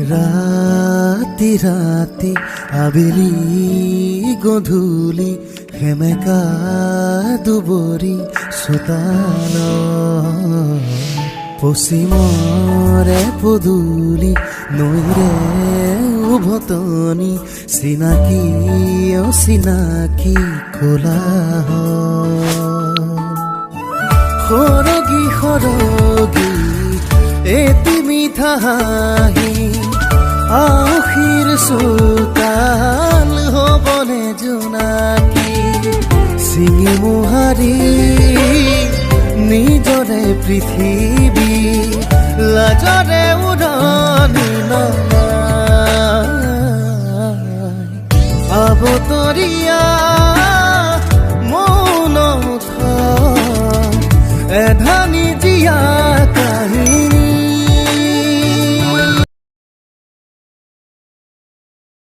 ৰাতি ৰাতি আবেলি গধূলি সেমেকা দুবৰি চোতাল পশ্চিমৰে পদূলি নৈৰে উভতনি চিনাকি অচিনাকি কোলাহ সৰগী সৰগী এটি মিঠা হাঁহি আশীৰ চোতাল হ'বনে জোনাকী চিঙি মোহাৰি নিজৰে পৃথিৱী লাজৰে উৰা